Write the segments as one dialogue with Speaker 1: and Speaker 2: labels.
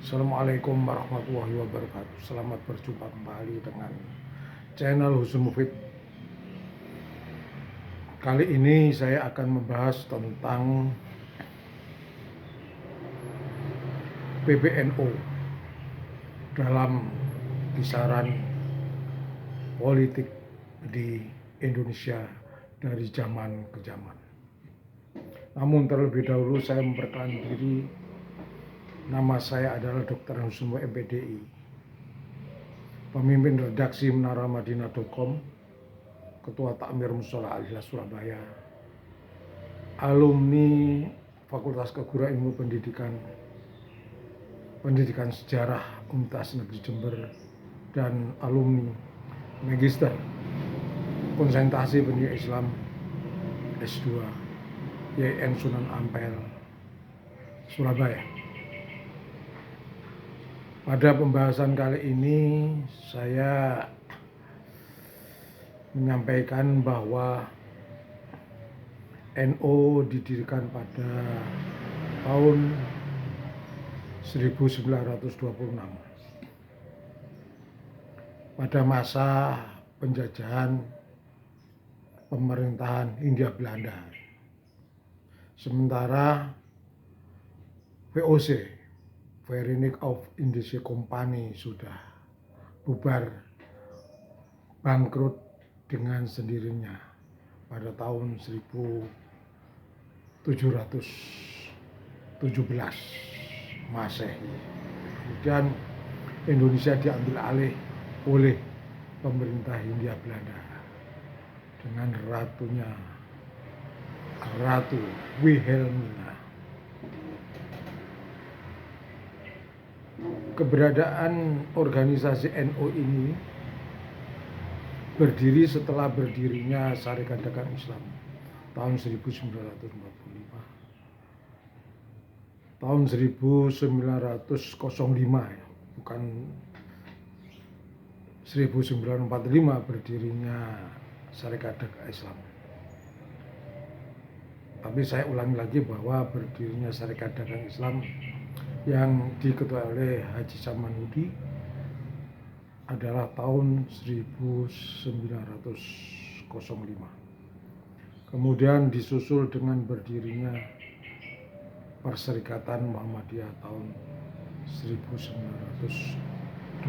Speaker 1: Assalamualaikum warahmatullahi wabarakatuh. Selamat berjumpa kembali dengan channel Husnul Mufid. Kali ini saya akan membahas tentang PBNU dalam kisaran politik di Indonesia dari zaman ke zaman. Namun terlebih dahulu saya memperkenalkan diri. Nama saya adalah Dr. Husnul MPDI, pemimpin redaksi menaramadinah.com, Ketua Takmir Mushola Al-Hilal Surabaya, alumni Fakultas Keguruan Ilmu Pendidikan Sejarah Universitas Negeri Jember, dan alumni Magister Konsentrasi Pendidikan Islam S2 YN Sunan Ampel, Surabaya. Pada pembahasan kali ini saya menyampaikan bahwa NU didirikan pada tahun 1926 pada masa penjajahan pemerintahan Hindia Belanda. Sementara VOC, Vereniging of Indische Company, sudah bubar, bangkrut dengan sendirinya pada tahun 1717 Masehi. Kemudian Indonesia diambil alih oleh pemerintah Hindia Belanda dengan Ratu Wilhelmina. Keberadaan organisasi NU ini berdiri setelah berdirinya Sarekat Dagang Islam tahun 1945. Tahun 1905 ya, bukan 1945 berdirinya Sarekat Dagang Islam. Tapi saya ulangi lagi bahwa berdirinya Sarekat Dagang Islam yang diketuai oleh Haji Samanhudi adalah tahun 1905. Kemudian disusul dengan berdirinya Perserikatan Muhammadiyah tahun 1912.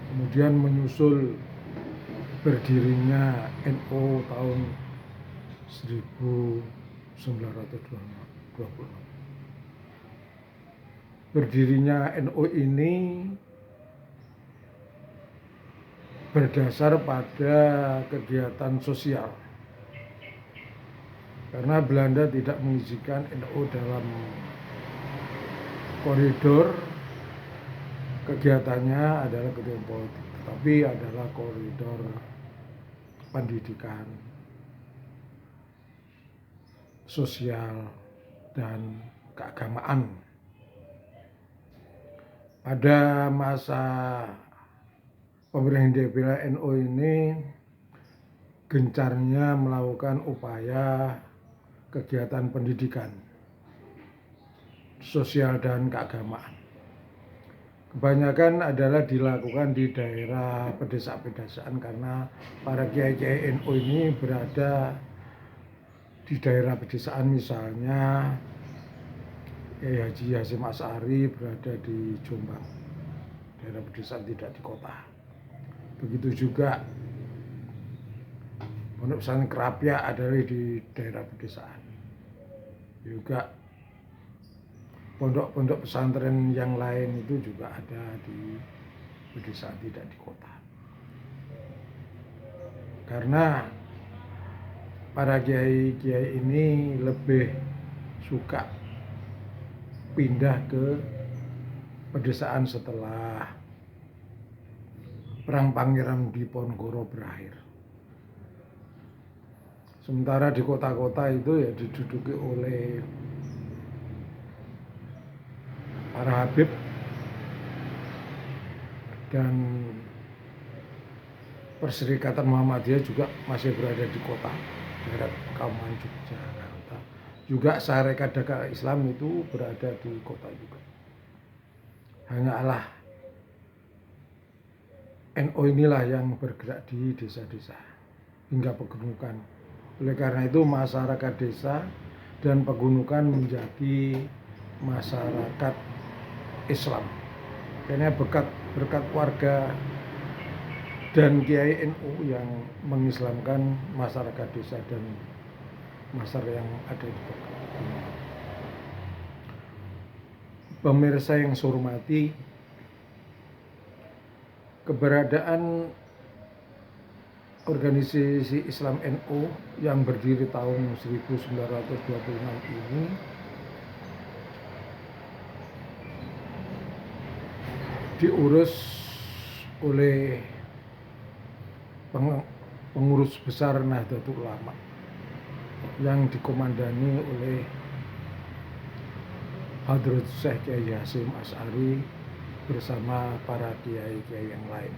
Speaker 1: Kemudian menyusul berdirinya NU tahun 1926. Berdirinya NU ini berdasar pada kegiatan sosial, karena Belanda tidak mengizinkan NU dalam koridor kegiatannya adalah kegiatan politik, tetapi adalah koridor pendidikan, sosial, dan keagamaan. Pada masa pemerintahan Hindia Belanda, NU ini gencarnya melakukan upaya kegiatan pendidikan, sosial, dan keagamaan. Kebanyakan adalah dilakukan di daerah pedesaan-pedesaan karena para kiai-kiai NU ini berada di daerah pedesaan. Misalnya Kiai Haji Hasyim Asy'ari berada di Jombang, daerah pedesaan, tidak di kota. Begitu juga Pondok Pesantren Kerapia adalah di daerah pedesaan. Juga pondok-pondok pesantren yang lain itu juga ada di pedesaan, tidak di kota. Karena para kiai-kiai ini lebih suka pindah ke pedesaan setelah Perang Pangeran Diponegoro berakhir. Sementara di kota-kota itu ya diduduki oleh para habib dan Perserikatan Muhammadiyah juga masih berada di kota, daerah Kauman, Yogyakarta. Juga Sarekat Dakwah Islam itu berada di kota juga. Hanyalah NU inilah yang bergerak di desa-desa hingga pegunungan. Oleh karena itu masyarakat desa dan pegunungan menjadi masyarakat Islam. Karena berkat warga dan Kiai NU yang mengislamkan masyarakat desa dan masyarakat yang ada di pegunungan. Pemirsa yang saya hormati, keberadaan organisasi Islam NU yang berdiri tahun 1926 ini diurus oleh pengurus besar Nahdlatul Ulama yang dikomandani oleh Hadrat Syekh Kiai Hasyim Asy'ari bersama para kiai-kiai yang lain.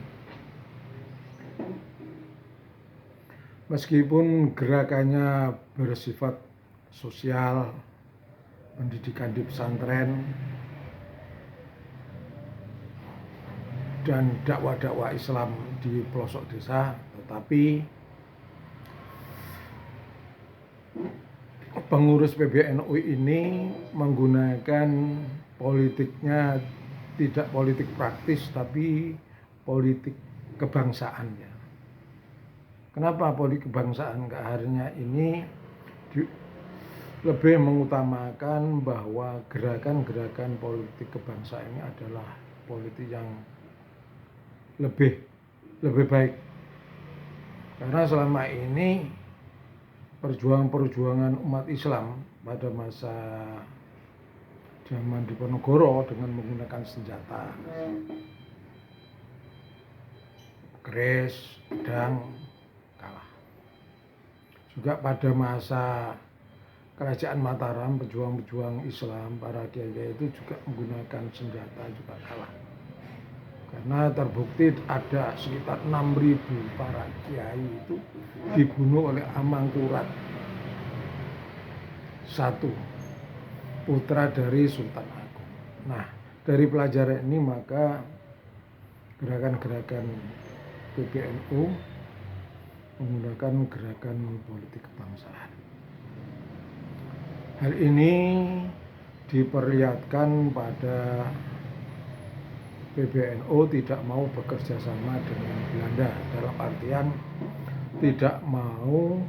Speaker 1: Meskipun gerakannya bersifat sosial, pendidikan di pesantren, dan dakwah-dakwah Islam di pelosok desa, tetapi pengurus PBNU ini menggunakan politiknya tidak politik praktis tapi politik kebangsaannya. Kenapa politik kebangsaan? Karena ini lebih mengutamakan bahwa gerakan-gerakan politik kebangsaan ini adalah politik yang lebih baik. Karena selama ini perjuangan umat Islam pada masa zaman Diponegoro dengan menggunakan senjata keris, pedang, kalah. Juga pada masa Kerajaan Mataram, pejuang-pejuang Islam, para kiai itu juga menggunakan senjata juga kalah. Karena terbukti ada sekitar 6.000 para kiai itu dibunuh oleh Amangkurat I, putra dari Sultan Agung. Nah, dari pelajaran ini maka gerakan-gerakan PBNU menggunakan gerakan politik kebangsaan. Hal ini diperlihatkan pada PBNU tidak mau bekerja sama dengan Belanda, dalam artian tidak mau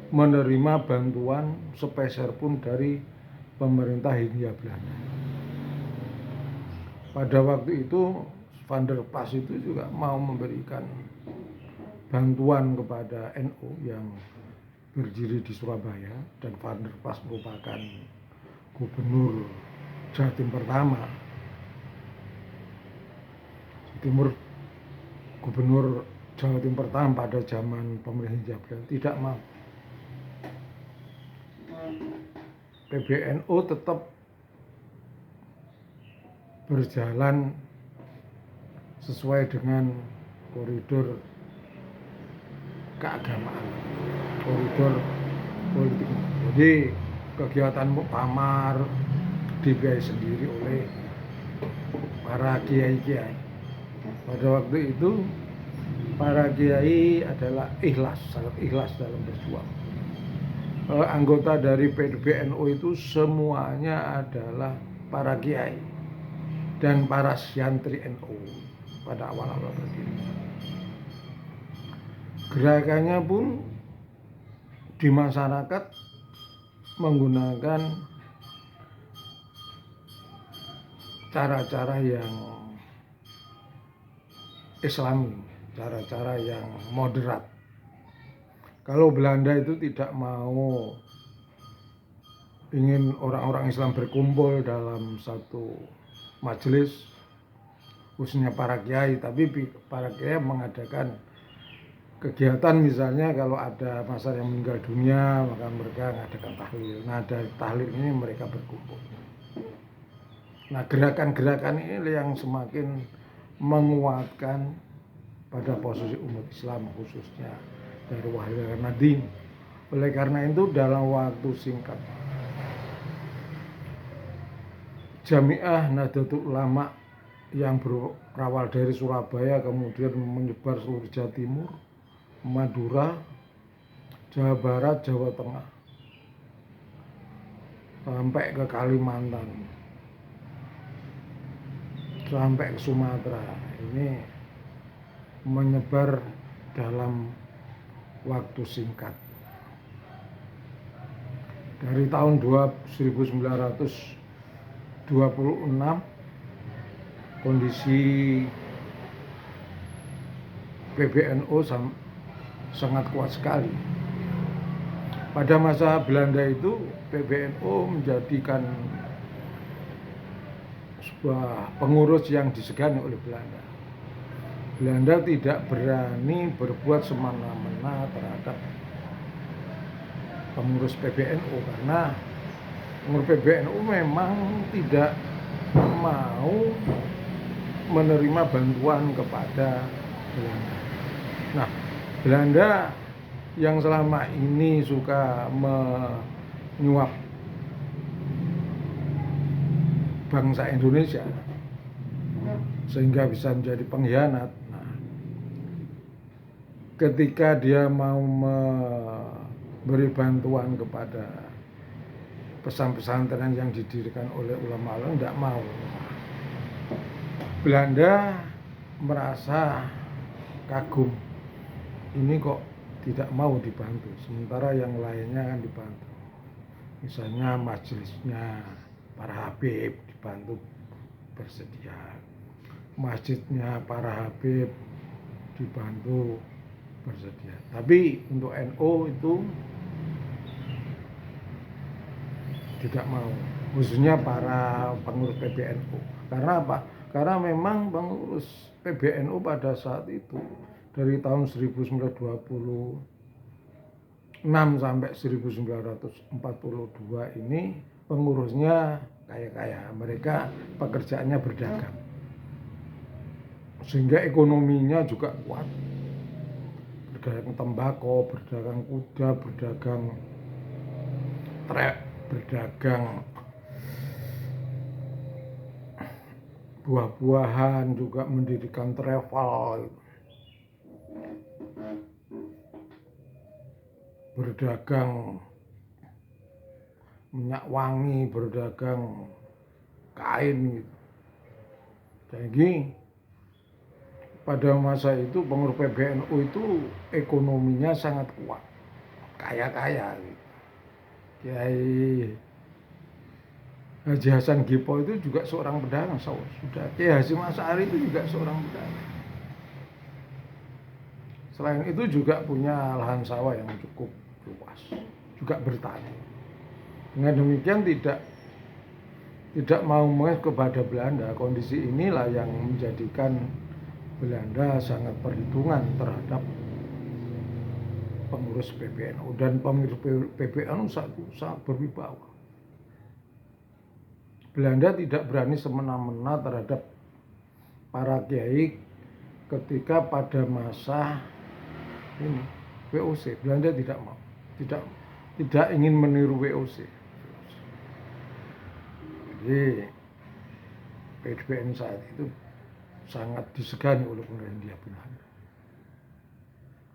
Speaker 1: menerima bantuan sepeser pun dari pemerintah Hindia Belanda. Pada waktu itu Van der Pas itu juga mau memberikan bantuan kepada NU yang berdiri di Surabaya, dan Van der Pas merupakan gubernur Jatim pertama, gubernur Jawa Timur pertama pada zaman pemerintah Hindia Belanda, tidak mau. PBNU tetap berjalan sesuai dengan koridor keagamaan, koridor politik. Jadi kegiatan muktamar dibiayai sendiri oleh para kiai-kiai. Pada waktu itu para kiai adalah sangat ikhlas dalam berjuang. Anggota dari PBNU itu semuanya adalah para kiai dan para santri NU pada awal-awal berdiri. Gerakannya pun di masyarakat menggunakan cara-cara yang Islami, cara-cara yang moderat. Kalau Belanda itu tidak mau ingin orang-orang Islam berkumpul dalam satu majelis, khususnya para kiai, tapi para kiai mengadakan kegiatan, misalnya kalau ada masyarakat yang meninggal dunia maka mereka mengadakan tahlil. Nah, dari tahlil ini mereka berkumpul. Nah, gerakan-gerakan ini yang semakin menguatkan pada posisi umat Islam, khususnya dari Wahid Nadim Oleh karena itu dalam waktu singkat Jamiah Nahdlatul Ulama yang berawal dari Surabaya kemudian menyebar seluruh Jawa Timur, Madura, Jawa Barat, Jawa Tengah, sampai ke Kalimantan, sampai ke Sumatera. Ini menyebar dalam waktu singkat. Dari tahun 1926 kondisi PBNU sangat kuat sekali. Pada masa Belanda itu PBNU menjadikan sebuah pengurus yang disegani oleh Belanda. Belanda tidak berani berbuat semena-mena terhadap pengurus PBNU karena pengurus PBNU memang tidak mau menerima bantuan kepada Belanda. Nah, Belanda yang selama ini suka menyuap bangsa Indonesia sehingga bisa menjadi pengkhianat. Nah, ketika dia mau memberi bantuan kepada pesantren yang didirikan oleh ulama-ulama, tidak mau. Belanda merasa kagum, ini kok tidak mau dibantu, sementara yang lainnya kan dibantu. Misalnya majelisnya para habib dibantu bersedia, masjidnya para habib dibantu bersedia. Tapi untuk NU itu tidak mau, khususnya para pengurus PBNU. Karena apa? Karena memang pengurus PBNU pada saat itu dari tahun 1926 sampai 1942 ini pengurusnya kaya-kaya. Mereka pekerjaannya berdagang, sehingga ekonominya juga kuat. Berdagang tembakau, berdagang kuda, berdagang trek, berdagang buah-buahan, juga mendirikan travel, berdagang minyak wangi, berdagang kain gitu. Jadi pada masa itu pengurus PBNU itu ekonominya sangat kuat, kaya-kaya gitu. Kiai Haji Hasan Gipo itu juga seorang pedagang, sudah. Kiai Hasyim Asy'ari itu juga seorang pedagang. Selain itu juga punya lahan sawah yang cukup luas, juga bertani. Dengan demikian tidak mau mengeluh kepada Belanda. Kondisi inilah yang menjadikan Belanda sangat perhitungan terhadap pengurus PBNU, dan pengurus PBNU sangat berwibawa. Belanda tidak berani semena-mena terhadap para kiai ketika pada masa ini WOC. Belanda tidak mau, tidak ingin meniru WOC. Jadi PBNU saat itu sangat disegani oleh pemerintah Hindia Belanda.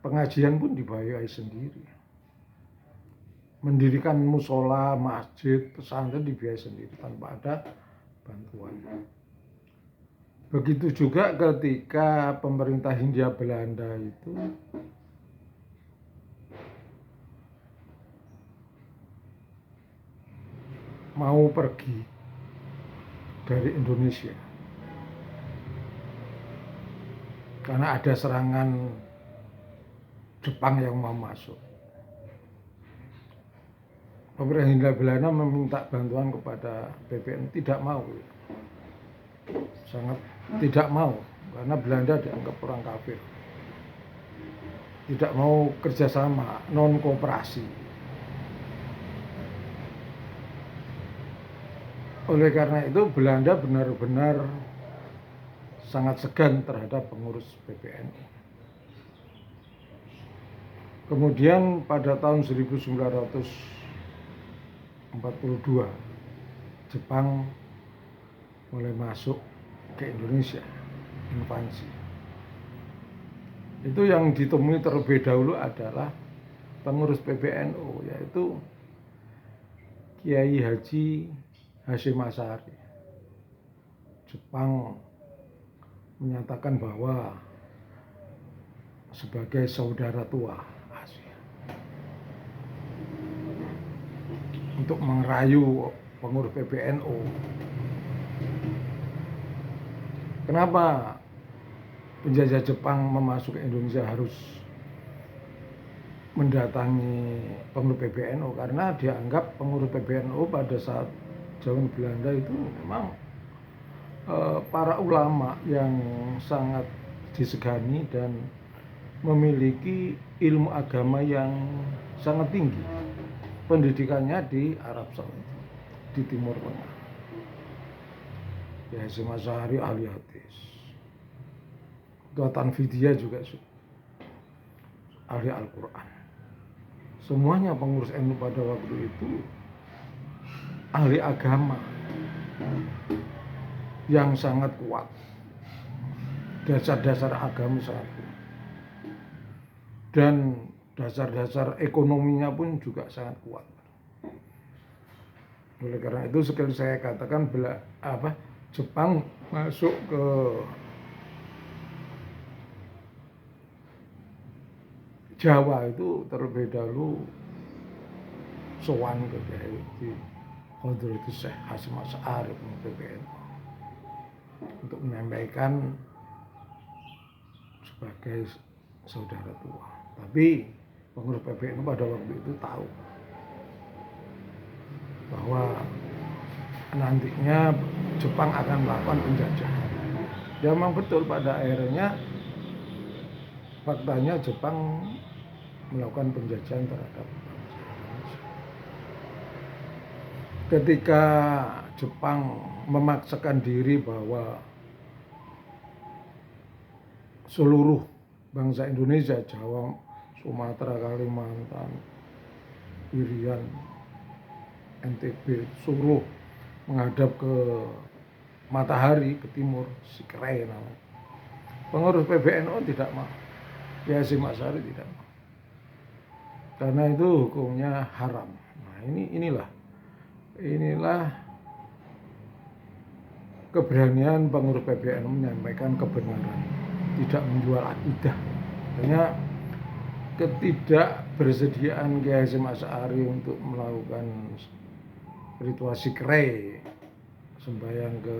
Speaker 1: Pengajian pun dibayai sendiri. Mendirikan musola, masjid, pesantren dibiayai sendiri tanpa ada bantuan. Begitu juga ketika pemerintah Hindia Belanda itu mau pergi dari Indonesia karena ada serangan Jepang yang mau masuk. Pemerintah Hindia Belanda meminta bantuan kepada PBNU, tidak mau, sangat tidak mau, karena Belanda dianggap orang kafir, tidak mau kerjasama, non kooperasi. Oleh karena itu Belanda benar-benar sangat segan terhadap pengurus PBNU. Kemudian pada tahun 1942 Jepang mulai masuk ke Indonesia, invasi. Itu yang ditemui terlebih dahulu adalah pengurus PBNU, yaitu Kiai Haji Hasyim Asy'ari. Jepang menyatakan bahwa sebagai saudara tua Asia untuk merayu pengurus PBNU. Kenapa penjajah Jepang memasuki Indonesia harus mendatangi pengurus PBNU? Karena dianggap pengurus PBNU pada saat zaman Belanda itu memang para ulama yang sangat disegani dan memiliki ilmu agama yang sangat tinggi. Pendidikannya di Arab Saudi, di Timur Tengah. Ya, Hasyim Asy'ari ahli hadis. Tuatan Vidya juga ahli Al-Quran. Semuanya pengurus NU pada waktu itu ahli agama yang sangat kuat. Dasar-dasar agama sangat kuat. Dan dasar-dasar ekonominya pun juga sangat kuat. Oleh karena itu sekali saya katakan Jepang masuk ke Jawa itu terlebih dahulu sowan ke Kiai Hadratus Syekh Hasyim Asy'ari PBNU untuk menyampaikan sebagai saudara tua. Tapi pengurus PBNU pada waktu itu tahu bahwa nantinya Jepang akan melakukan penjajahan. Ya memang betul, pada akhirnya faktanya Jepang melakukan penjajahan terhadap Indonesia. Ketika Jepang memaksakan diri bahwa seluruh bangsa Indonesia, Jawa, Sumatera, Kalimantan, Irian, NTB, suruh menghadap ke matahari, ke timur, Sikrai namanya. Pengurus PBNU tidak mau. Kiai Hasyim Asy'ari tidak mau. Karena itu hukumnya haram. Nah, inilah keberanian pengurus PBNU menyampaikan kebenaran, tidak menjual akidah. Artinya ketidakbersediaan Kiai Hasyim Asy'ari untuk melakukan ritual Sikrai, sembahyang ke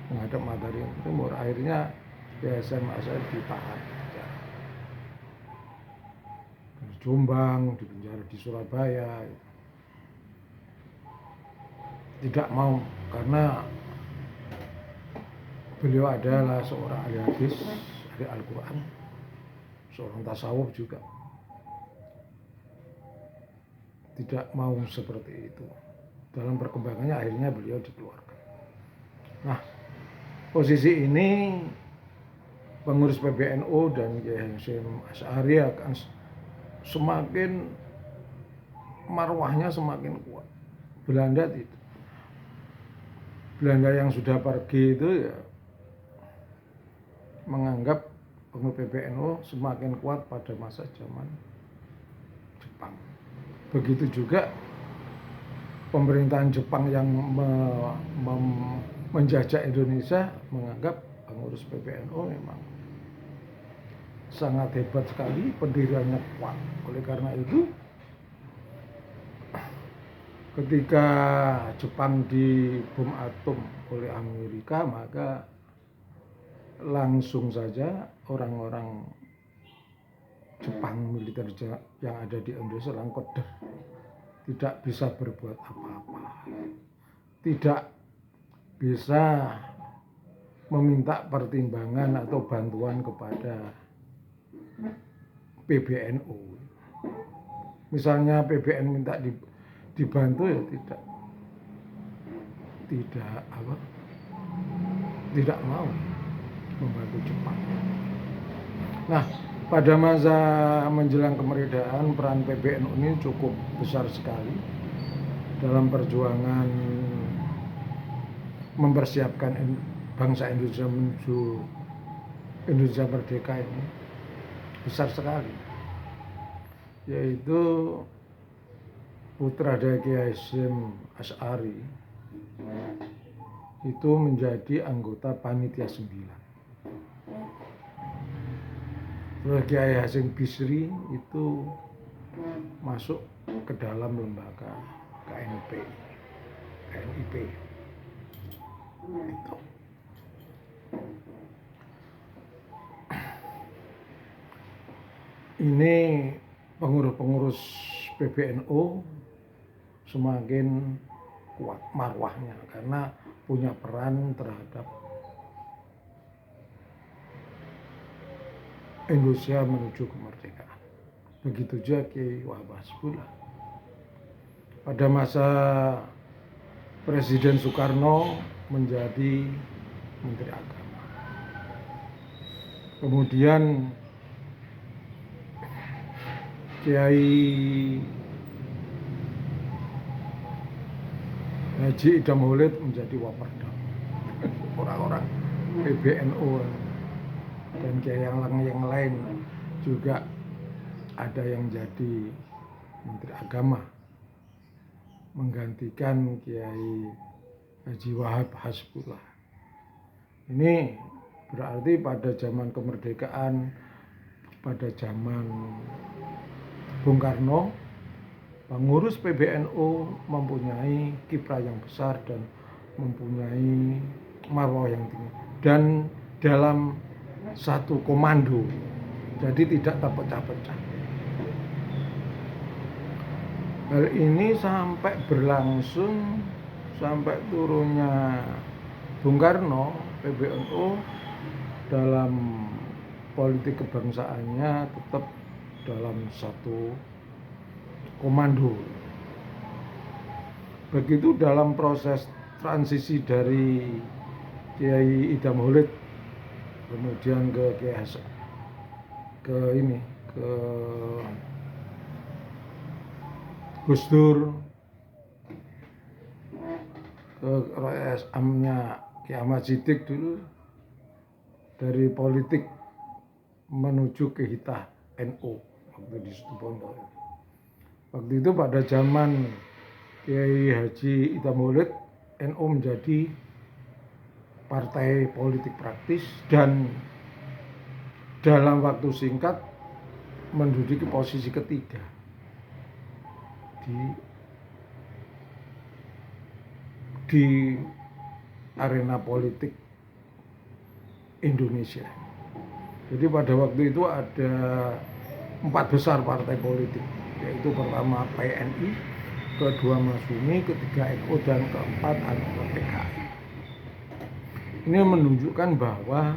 Speaker 1: menghadap matahari timur, akhirnya Kiai Hasyim Asy'ari ditahan di Jombang, di penjara di Surabaya. Tidak mau, karena beliau adalah seorang ahli hadis, ahli Al-Quran, seorang tasawuf juga. Tidak mau seperti itu. Dalam perkembangannya akhirnya beliau dikeluarkan. Nah, posisi ini pengurus PBNU dan Kiai Hasyim Asy'ari akan semakin marwahnya semakin kuat. Belanda yang sudah pergi itu ya menganggap pengurus PBNU semakin kuat pada masa zaman Jepang. Begitu juga pemerintahan Jepang yang menjajah Indonesia menganggap pengurus PBNU memang sangat hebat sekali, pendiriannya kuat. Oleh karena itu, ketika Jepang dibom atom oleh Amerika, maka langsung saja orang-orang Jepang militer yang ada di Indonesia langsung tidak bisa berbuat apa-apa, tidak bisa meminta pertimbangan atau bantuan kepada PBNU. Misalnya PBNU minta dibantu ya tidak mau membantu Jepang. Nah, Pada masa menjelang kemerdekaan, peran PBNU ini cukup besar sekali dalam perjuangan mempersiapkan bangsa Indonesia menuju Indonesia merdeka ini besar sekali, yaitu putra dari Kiai Hasyim Asy'ari itu menjadi anggota panitia 9. Terus Kiai Hasyim Bisri itu masuk ke dalam lembaga KNP, KNIP. Itu. Ini pengurus-pengurus PBNU semakin kuat marwahnya karena punya peran terhadap Indonesia menuju kemerdekaan. Begitu juga Kiai Wahab Hasbullah. Pada masa Presiden Soekarno menjadi Menteri Agama. Kemudian Kiai Haji Idam Maulid menjadi Waperdam. Orang-orang PBNU dan Kiai yang lain juga ada yang jadi Menteri Agama menggantikan Kiai Haji Wahab Hasbullah. Ini berarti pada zaman kemerdekaan, pada zaman Bung Karno, pengurus PBNU mempunyai kiprah yang besar dan mempunyai marwah yang tinggi dan dalam satu komando, jadi tidak terpecah-pecah. Hal ini sampai berlangsung sampai turunnya Bung Karno. PBNU dalam politik kebangsaannya tetap dalam satu komando. Begitu dalam proses transisi dari Kiai Idam Maulid kemudian ke Kiai ke Gus Dur, ke RSM-nya Kiai Ahmad Siddiq dulu, dari politik menuju ke hitah NU waktu di Situbondo. Waktu itu pada zaman Kiai Haji Idam Maulid, NU menjadi partai politik praktis dan dalam waktu singkat menduduki posisi ketiga di arena politik Indonesia. Jadi pada waktu itu ada 4 besar partai politik, yaitu pertama PNI, kedua Masyumi, ketiga NU, dan keempat adalah PKI. Ini menunjukkan bahwa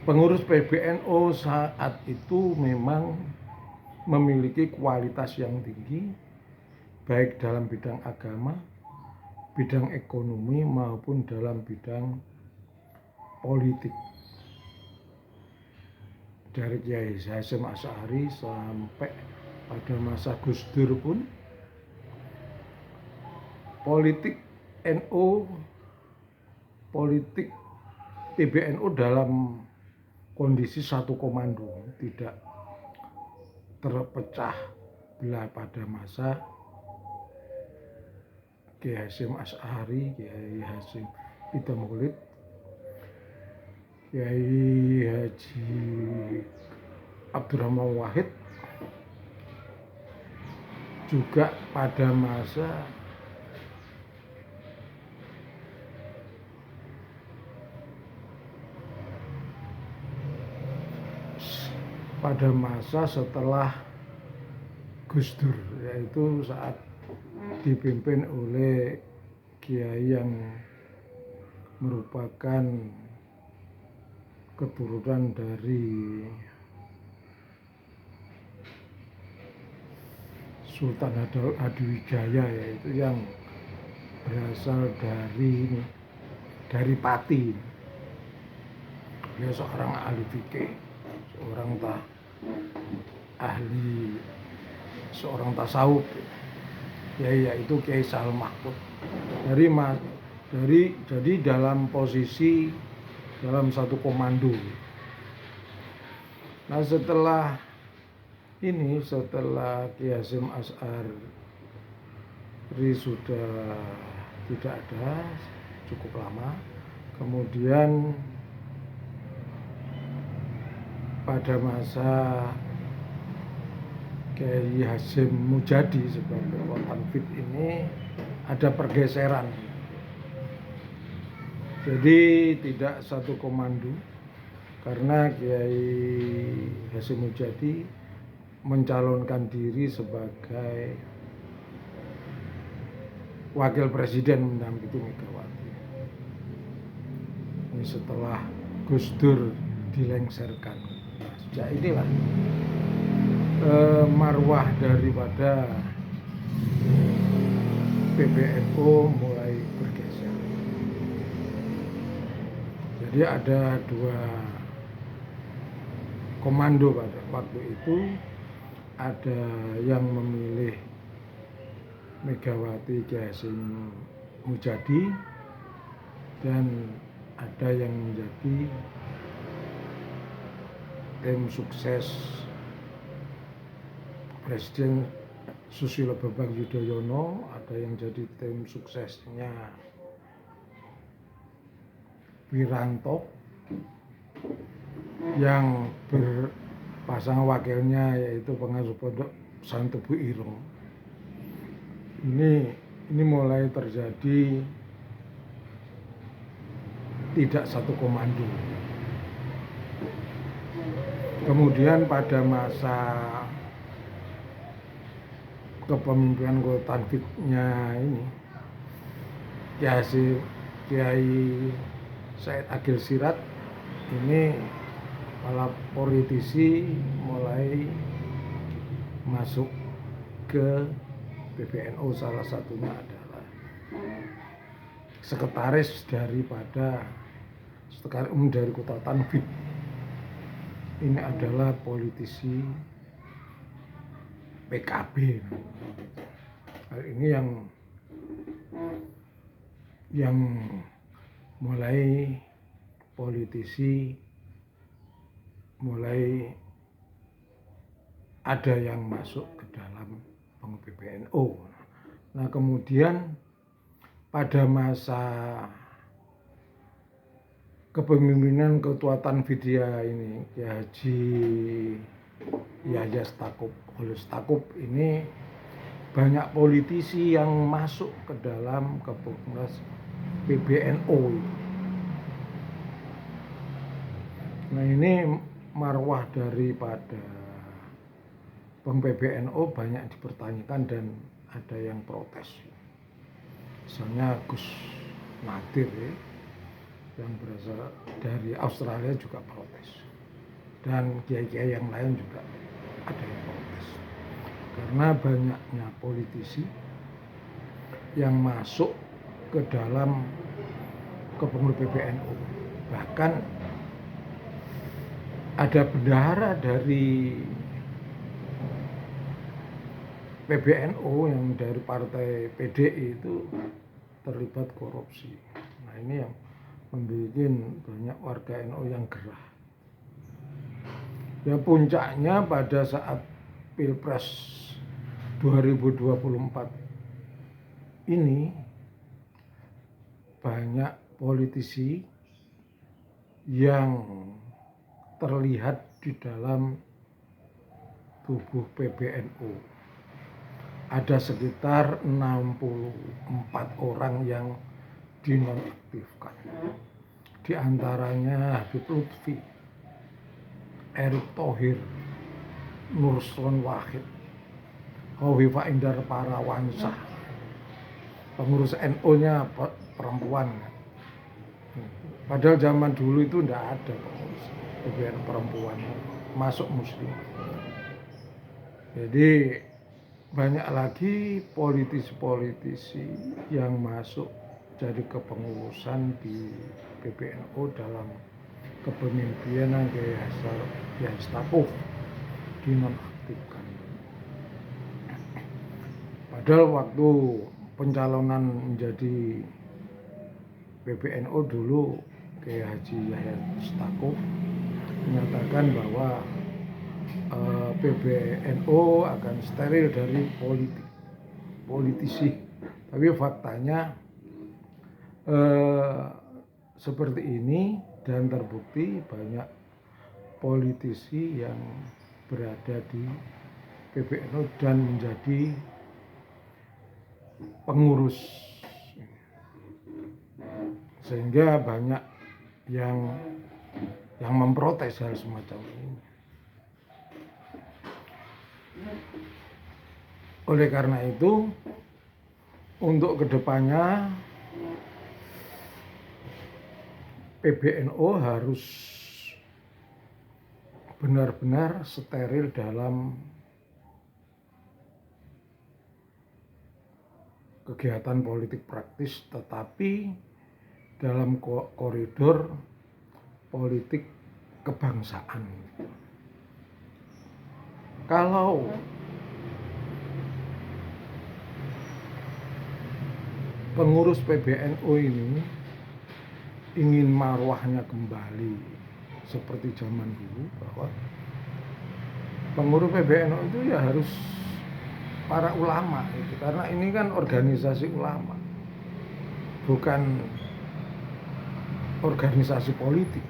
Speaker 1: pengurus PBNU saat itu memang memiliki kualitas yang tinggi, baik dalam bidang agama, bidang ekonomi, maupun dalam bidang politik. Dari Kiai Hasyim Asy'ari sampai pada masa Gus Dur pun, politik NU, politik PBNU dalam kondisi satu komando, tidak terpecah belah pada masa Kiai Hasyim Asy'ari, Kiai Hasyim Idam Maulid, Kiai Haji Abdurrahman Wahid, juga pada masa setelah Gus Dur, yaitu saat dipimpin oleh kiai yang merupakan keturunan dari Sultan Hadiwijaya, yaitu yang berasal dari Pati. Dia seorang ahli fikih, ahli seorang tasawuf, yaitu Kiai Sahal Mahfud. Jadi dalam posisi dalam satu komando. Nah setelah Kiai Hasyim Asy'ari sudah tidak ada cukup lama, kemudian pada masa Kiai Hasyim Mujadi sebagai Tanfid ini ada pergeseran. Jadi tidak satu komando, karena Kiai Hasyim Mujadi mencalonkan diri sebagai wakil presiden mendampingi Megawati. Ini setelah Gus Dur dilengsarkan. Sejak inilah marwah daripada PBNU mulai bergeser. Jadi ada dua komando pada waktu itu, ada yang memilih Megawati Kiai Hasyim Mujadi, dan ada yang menjadi tim sukses Presiden Susilo Bambang Yudhoyono, ada yang jadi tim suksesnya Wiranto, yang berpasangan wakilnya yaitu pengasuh pondok Santobu Ireng. Ini mulai terjadi tidak satu komando. Kemudian pada masa kepemimpinan Tanfidnya ini, Kiai Said Agil Siraj ini, para politisi mulai masuk ke PBNU. Salah satunya adalah sekretaris umum dari Kota Tanfid. Ini adalah politisi PKB. Hal ini yang mulai politisi mulai ada yang masuk ke dalam PBNU. Nah kemudian pada masa kepemimpinan Ketua Tanfidiyah ini, Kiai Haji Yahya Stakuf ini, banyak politisi yang masuk ke dalam kepengurus PBNU. Nah ini marwah daripada PBNU banyak dipertanyakan dan ada yang protes. Misalnya Gus Nadir yang berasal dari Australia juga protes, dan kiai-kiai yang lain juga ada yang protes karena banyaknya politisi yang masuk ke dalam kepengurus PBNU. Bahkan ada bendahara dari PBNU yang dari partai PDI itu terlibat korupsi. Nah ini yang membuat banyak warga NU yang gerah. Ya puncaknya pada saat Pilpres 2024 ini, banyak politisi yang terlihat di dalam tubuh PBNU. Ada sekitar 64 orang yang dinonaktifkan. Di antaranya Habib Lutfi, Erick Thohir, Nurson Wahid, Khofifah Indar Parawansa. Pengurus NU-nya perempuan. Padahal zaman dulu itu tidak ada pengurus PBNU perempuan masuk muslim. Jadi banyak lagi politisi-politisi yang masuk jadi kepengurusan di PBNU dalam kepemimpinan Kiai Stakuf dinonaktifkan. Padahal waktu pencalonan menjadi PBNU dulu Kiai Haji Yahya Stakuf menyatakan bahwa PBNU akan steril dari politisi. Tapi faktanya seperti ini dan terbukti banyak politisi yang berada di PBNU dan menjadi pengurus, sehingga banyak yang memprotes hal semacam ini. Oleh karena itu, untuk kedepannya PBNU harus benar-benar steril dalam kegiatan politik praktis, tetapi dalam koridor politik kebangsaan. Kalau pengurus PBNU ini ingin marwahnya kembali seperti zaman dulu, bahwa pengurus PBNU itu ya harus para ulama itu, karena ini kan organisasi ulama, bukan organisasi politik.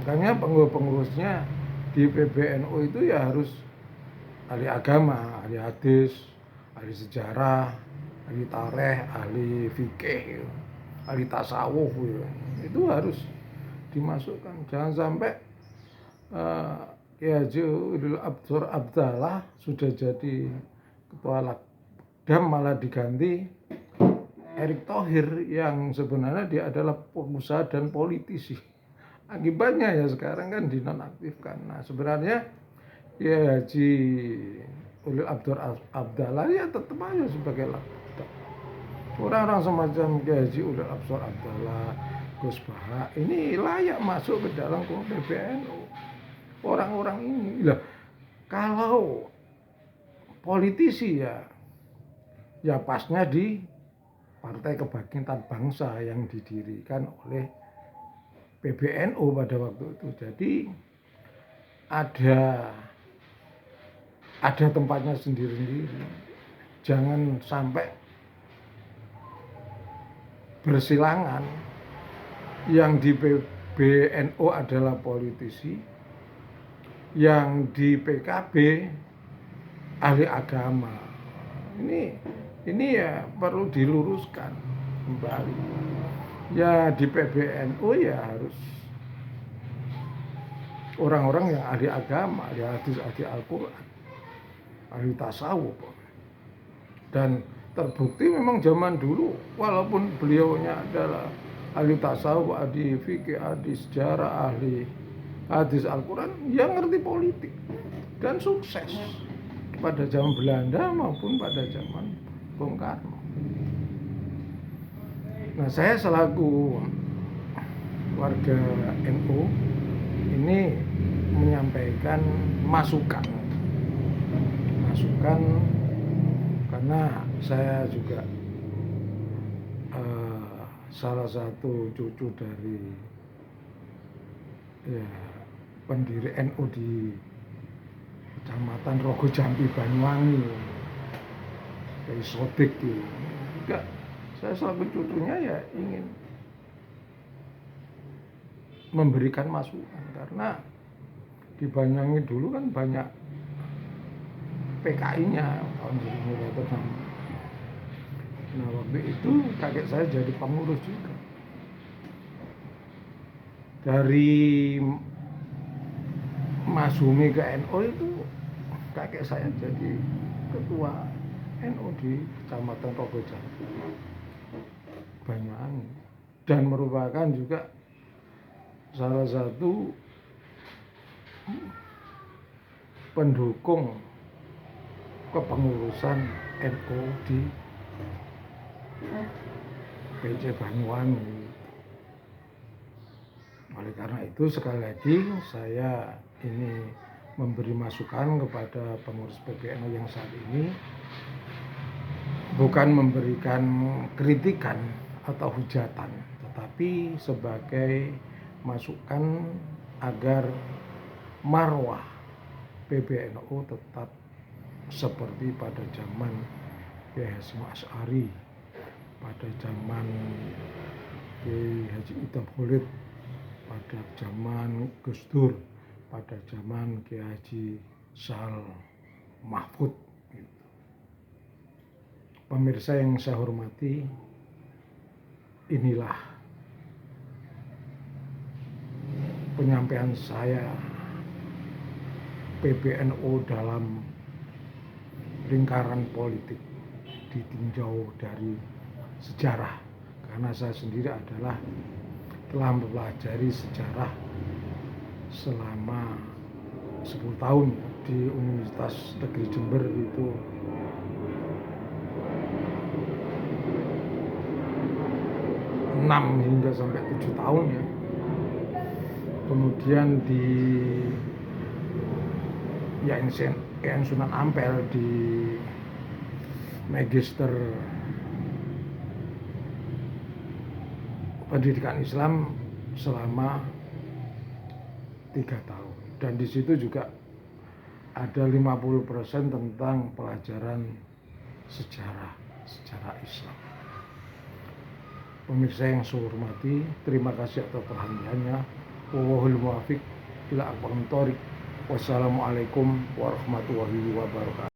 Speaker 1: Makanya pengurusnya di PBNU itu ya harus ahli agama, ahli hadis, ahli sejarah, ahli tarikh, ahli fikih, ahli tasawuf, itu harus dimasukkan. Jangan sampai Kiai Haji Ulil Abdallah sudah jadi ketua Lakdam malah diganti Erick Thohir yang sebenarnya dia adalah pengusaha dan politisi. Akibatnya ya sekarang kan dinonaktifkan. Nah, sebenarnya Kiai Haji Ulil Abdallah ya tetap aja sebagai Lakdam. Orang-orang semacam Kiai Haji Ulil Abdallah, Gus Baha ini layak masuk ke dalam PBNU. Orang-orang ini lah, kalau politisi ya pasnya di Partai Kebangkitan Bangsa yang didirikan oleh PBNU pada waktu itu. Jadi ada tempatnya sendiri-sendiri. Jangan sampai bersilangan, yang di PBNU adalah politisi, yang di PKB ahli agama. Ini ya perlu diluruskan kembali. Ya di PBNU ya harus orang-orang yang ahli agama, ahli hadis, ahli Al-Quran, ahli tasawuf. Dan terbukti memang zaman dulu, walaupun beliaunya adalah ahli tasawuf, ahli fikih, ahli sejarah, ahli hadis Al-Quran, yang ngerti politik dan sukses pada zaman Belanda maupun pada zaman Bung Karno. Nah, saya selaku warga NU ini menyampaikan masukan karena saya juga salah satu cucu dari pendiri NU di Kecamatan Rogo Jampi Banyuwangi, Kiai Sodik gitu. Juga saya selaku cucunya ya ingin memberikan masukan, karena di Banyuwangi dulu kan banyak PKI-nya tahun 1900. Nah, waktu itu kakek saya jadi pengurus juga. Dari Masumi ke NU itu kakek saya jadi ketua NU di Kecamatan Rogo Jampi Banyuwangi, dan merupakan juga salah satu pendukung kepengurusan NU di PC Banyuwangi. Oleh karena itu sekali lagi saya ini memberi masukan kepada pengurus PBNU yang saat ini, bukan memberikan kritikan atau hujatan, tetapi sebagai masukan agar marwah PBNU tetap seperti pada zaman Kiai Hasyim Asy'ari, pada zaman Kiai Haji Idam Khalid, pada zaman Gus Dur, pada zaman Kiai Haji Sahal Mahfud. Pemirsa yang saya hormati, inilah penyampaian saya PBNU dalam lingkaran politik ditinjau dari sejarah, karena saya sendiri adalah telah mempelajari sejarah selama 10 tahun di Universitas Negeri Jember itu. Enam hingga sampai 7 tahun ya. Kemudian di IAIN Sunan Ampel di Magister Pendidikan Islam selama 3 tahun, dan di situ juga ada 50% tentang pelajaran sejarah Islam. Pemirsa yang saya hormati, terima kasih atas perhatiannya. Wallahul muwaffiq ila aqwamit thoriq. Wassalamualaikum warahmatullahi wabarakatuh.